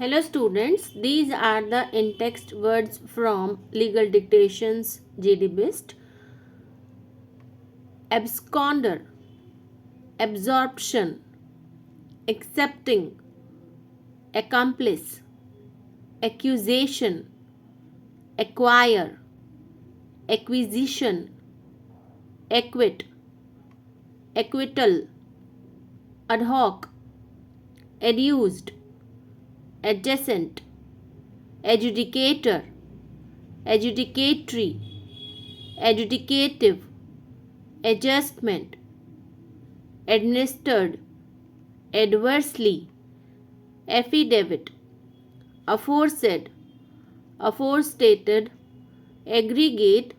Hello students, these are the in-text words from Legal Dictations G.D.Bist. Absconder, absorption, accepting, accomplice, accusation, acquire, acquisition, acquit, acquittal, ad hoc, adduced, adjacent, adjudicator, adjudicatory, adjudicative, adjustment, administered, adversely, affidavit, aforesaid, aforestated, aggregate,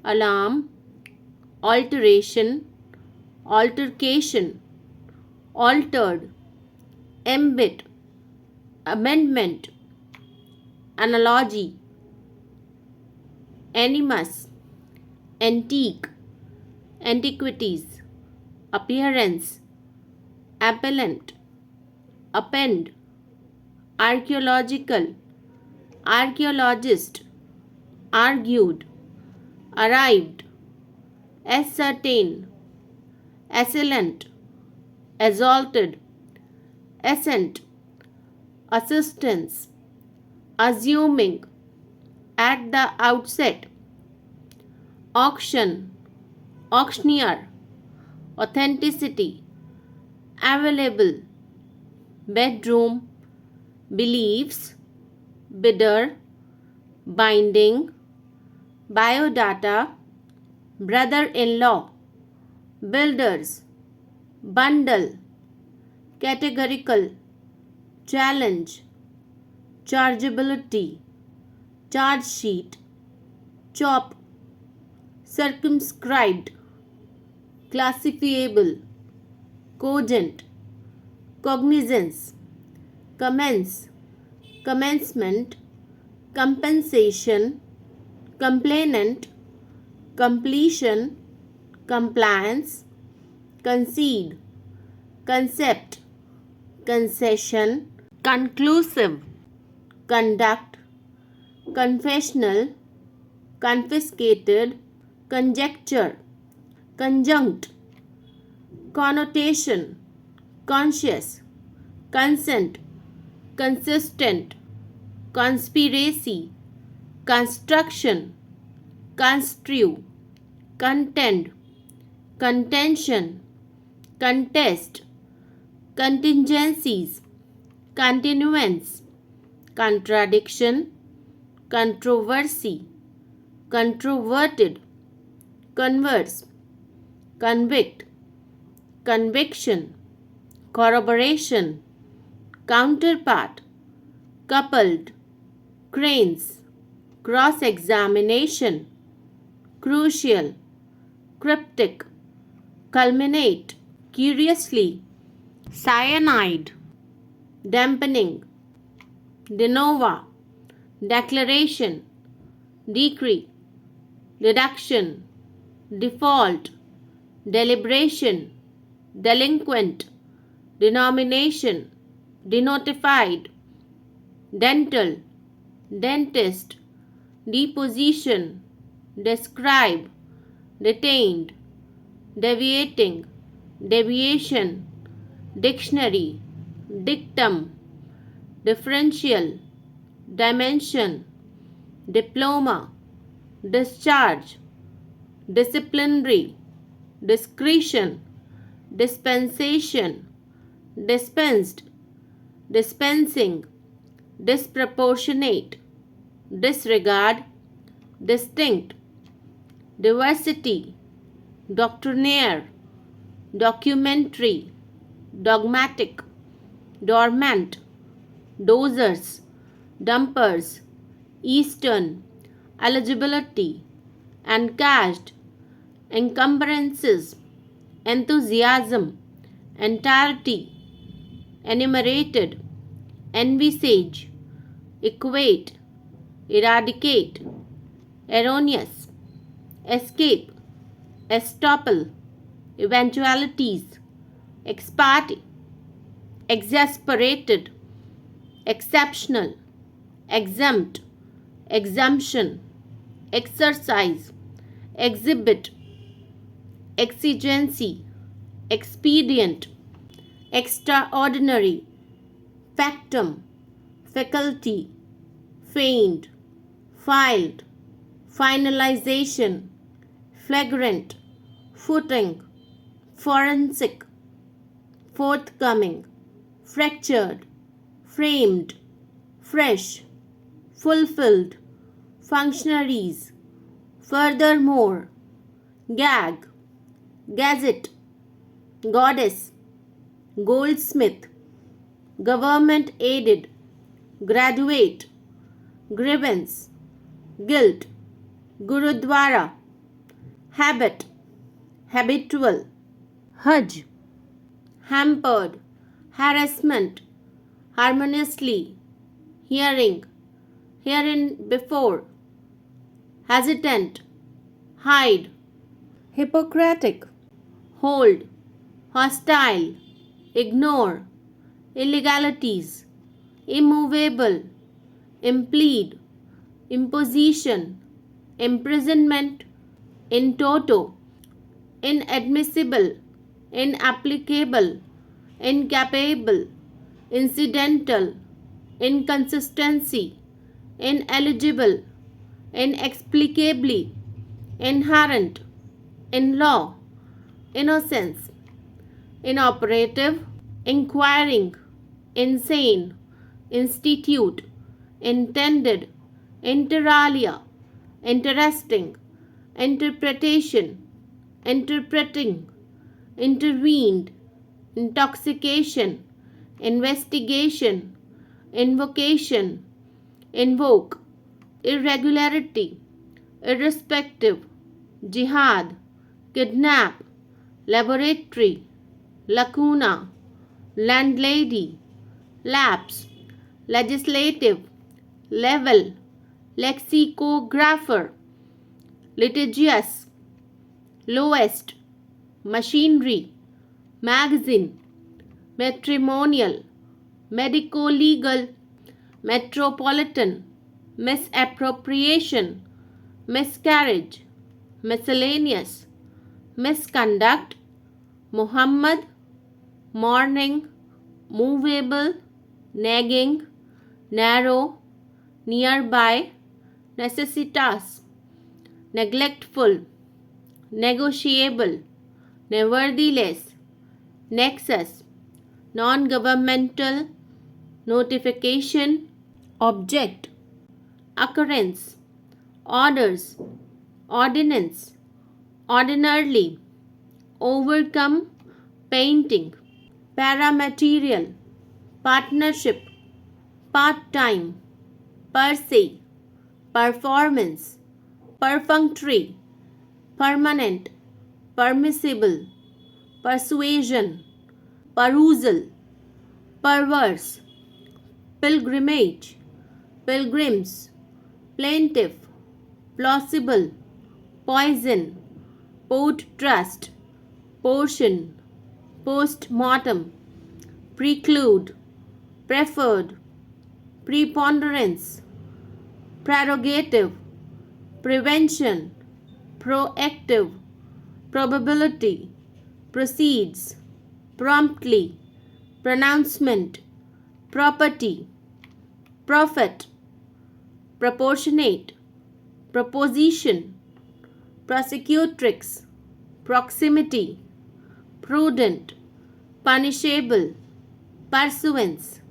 alarm, alteration, altercation, altered, embit, amendment, analogy, animus, antique, antiquities, appearance, appellant, append, archaeological, archaeologist, argued, arrived, ascertain, assailant, assaulted, assent, assistance, assuming, at the outset, auction, auctioneer, authenticity, available, bedroom, beliefs, bidder, binding, biodata, brother-in-law, builders, bundle, categorical, challenge, chargeability, charge sheet, chop, circumscribed, classifiable, cogent, cognizance, commence, commencement, compensation, complainant, completion, compliance, concede, concept, concession, conclusive, conduct, confessional, confiscated, conjecture, conjunct, connotation, conscious, consent, consistent, conspiracy, construction, construe, contend, contention, contest, contingencies, continuance, contradiction, controversy, controverted, converse, convict, conviction, corroboration, counterpart, coupled, cranes, cross-examination, crucial, cryptic, culminate, curiously, cyanide, dampening, de novo, declaration, decree, deduction, default, deliberation, delinquent, denomination, denotified, dental, dentist, deposition, describe, detained, deviating, deviation, dictionary, dictum, differential, dimension, diploma, discharge, disciplinary, discretion, dispensation, dispensed, dispensing, disproportionate, disregard, distinct, diversity, doctrinaire, documentary, dogmatic, dormant, dozers, dumpers, eastern, eligibility, encashed, encumbrances, enthusiasm, entirety, enumerated, envisage, equate, eradicate, erroneous, escape, estoppel, eventualities, ex parte, exasperated, exceptional, exempt, exemption, exercise, exhibit, exigency, expedient, extraordinary, factum, faculty, feigned, filed, finalization, flagrant, footing, forensic, forthcoming, fractured, framed, fresh, fulfilled, functionaries, furthermore, gag, gazette, goddess, goldsmith, government aided, graduate, grievance, guilt, gurudwara, habit, habitual, hajj, hampered, harassment, harmoniously, hearing, hereinbefore, hesitant, hide, Hippocratic, hold, hostile, ignore, illegalities, immovable, implead, imposition, imprisonment, in toto, inadmissible, inapplicable, incapable, incidental, inconsistency, ineligible, inexplicably, inherent, in law, innocence, inoperative, inquiring, insane, institute, intended, inter alia, interesting, interpretation, interpreting, intervened, intoxication, investigation, invocation, invoke, irregularity, irrespective, jihad, kidnap, laboratory, lacuna, landlady, lapse, legislative, level, lexicographer, litigious, lowest, machinery, magazine, matrimonial, medico-legal, metropolitan, misappropriation, miscarriage, miscellaneous, misconduct, Muhammad, morning, movable, nagging, narrow, nearby, necessitas, neglectful, negotiable, nevertheless, nexus, non-governmental, notification, object, occurrence, orders, ordinance, ordinarily, overcome, painting, paramaterial, partnership, part-time, per se, performance, perfunctory, permanent, permissible, persuasion, perusal, perverse, pilgrimage, pilgrims, plaintiff, plausible, poison, port trust, portion, post-mortem, preclude, preferred, preponderance, prerogative, prevention, proactive, probability, proceeds, promptly, pronouncement, property, profit, proportionate, proposition, prosecutrix, proximity, prudent, punishable, pursuance,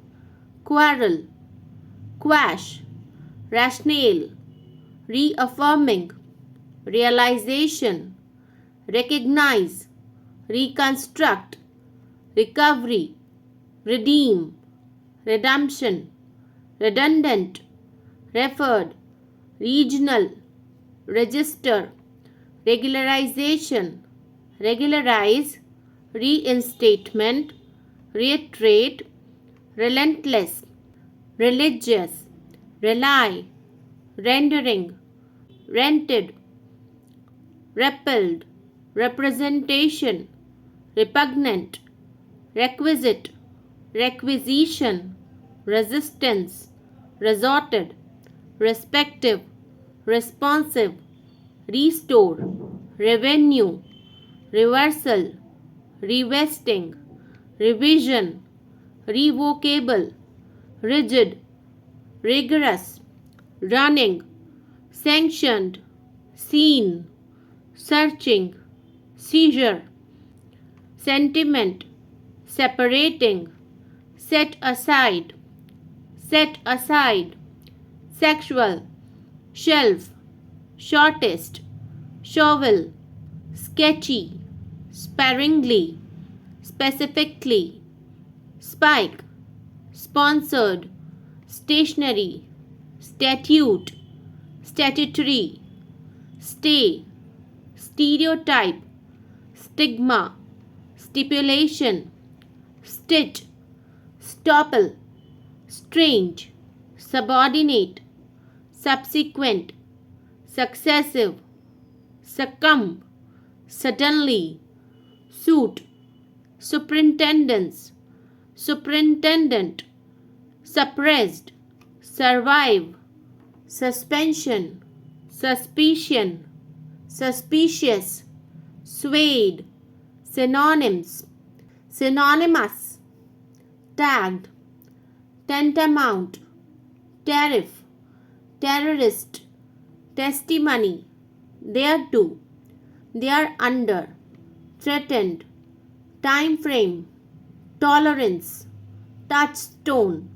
quarrel, quash, rationale, reaffirming, realization, recognize, reconstruct, recovery, redeem, redemption, redundant, referred, regional, register, regularization, regularize, reinstatement, reiterate, relentless, religious, rely, rendering, rented, repelled, representation, repugnant, requisite, requisition, resistance, resorted, respective, responsive, restore, revenue, reversal, revesting, revision, revocable, rigid, rigorous, running, sanctioned, seen, searching, seizure, sentiment, separating, set aside, sexual, shelf, shortest, shovel, sketchy, sparingly, specifically, spike, sponsored, stationary, statute, statutory, stay, stereotype, stigma, stipulation, stitch, stopple, strange, subordinate, subsequent, successive, succumb, suddenly, suit, superintendence, superintendent, suppressed, survive, suspension, suspicion, suspicious, swayed, synonyms, synonymous, tagged, tantamount, tariff, terrorist, testimony, thereto, thereunder, threatened, time frame, tolerance, touchstone,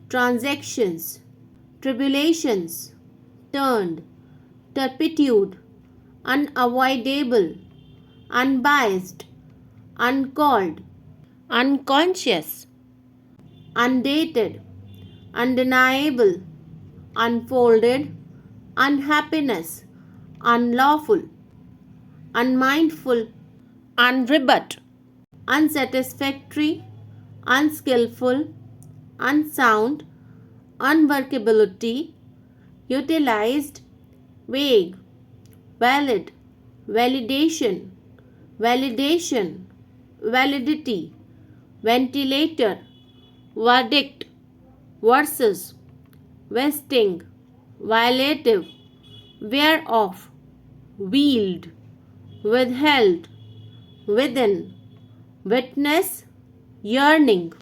transactions, tribulations, turned, turpitude, unavoidable, unbiased, uncalled, unconscious, undated, undeniable, unfolded, unhappiness, unlawful, unmindful, unribbut, unsatisfactory, unskillful, unsound, unworkability, utilized, vague, valid, validation, validation, validity, ventilator, verdict, versus, vesting, violative, whereof, wield, withheld, within, witness, yearning.